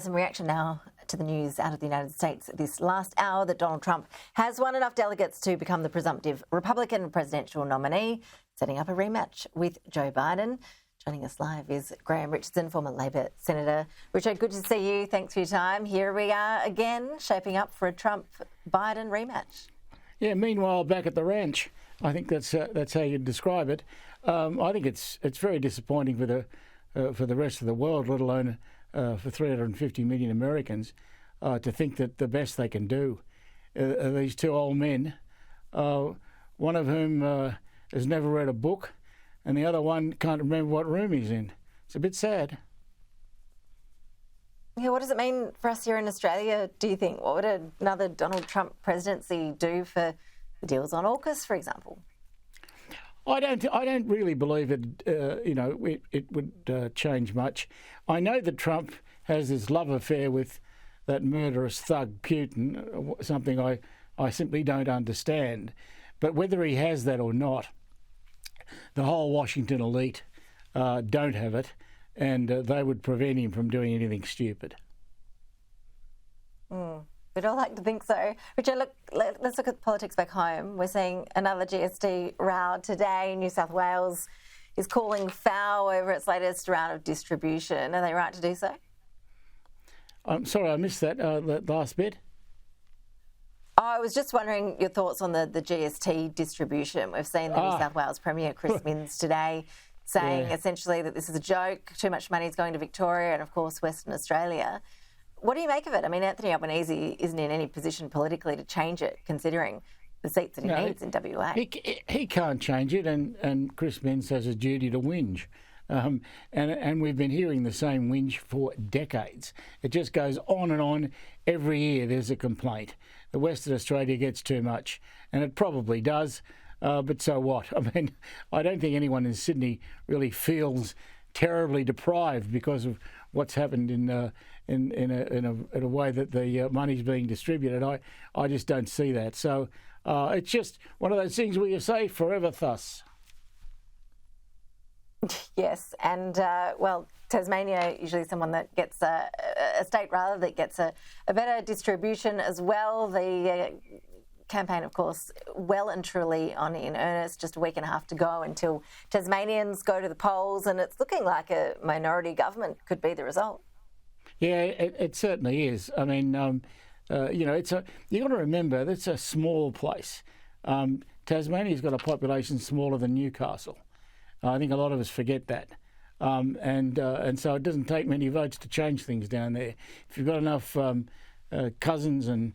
Some reaction now to the news out of the United States this last hour that Donald Trump has won enough delegates to become the presumptive Republican presidential nominee, setting up a rematch with Joe Biden. Joining us live is Graham Richardson, former Labor Senator. Richard, good to see you. Thanks for your time. Here we are again, shaping up for a Trump-Biden rematch. Yeah, meanwhile, back at the ranch, I think that's how you'd describe it. I think it's very disappointing for the rest of the world, let alone for 350 million Americans, to think that the best they can do are these two old men, one of whom has never read a book, and the other one can't remember what room he's in. It's a bit sad. Yeah, what does it mean for us here in Australia, do you think? What would another Donald Trump presidency do for the deals on AUKUS, for example? I don't really believe it would change much. I know that Trump has this love affair with that murderous thug Putin, something I simply don't understand. But whether he has that or not, the whole Washington elite don't have it, and they would prevent him from doing anything stupid. We'd all like to think so. Richard, look, let's look at politics back home. We're seeing another GST row today. New South Wales is calling foul over its latest round of distribution. Are they right to do so? I'm sorry, I missed that last bit. I was just wondering your thoughts on the GST distribution. We've seen the New South Wales Premier, Chris Minns, today saying essentially that this is a joke, too much money is going to Victoria and, of course, Western Australia. What do you make of it? I mean, Anthony Albanese isn't in any position politically to change it, considering the seats that he needs in WA. He can't change it, and Chris Minns has a duty to whinge. And we've been hearing the same whinge for decades. It just goes on and on. Every year there's a complaint. The Western Australia gets too much, and it probably does, but so what? I mean, I don't think anyone in Sydney really feels terribly deprived because of what's happened in a way that the money's being distributed. I just don't see that. So it's just one of those things where you say forever thus. Yes, and well, Tasmania usually someone that gets a state rather that gets a better distribution as well. The campaign, of course, well and truly in earnest. Just a week and a half to go until Tasmanians go to the polls, and it's looking like a minority government could be the result. Yeah, it certainly is. I mean, you got to remember that's a small place. Tasmania's got a population smaller than Newcastle. I think a lot of us forget that. And so it doesn't take many votes to change things down there. If you've got enough cousins and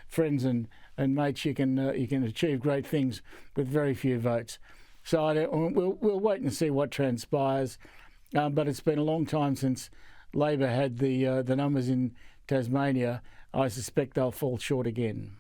friends and mates, you can achieve great things with very few votes. So we'll wait and see what transpires. But it's been a long time since Labor had the numbers in Tasmania. I suspect they'll fall short again.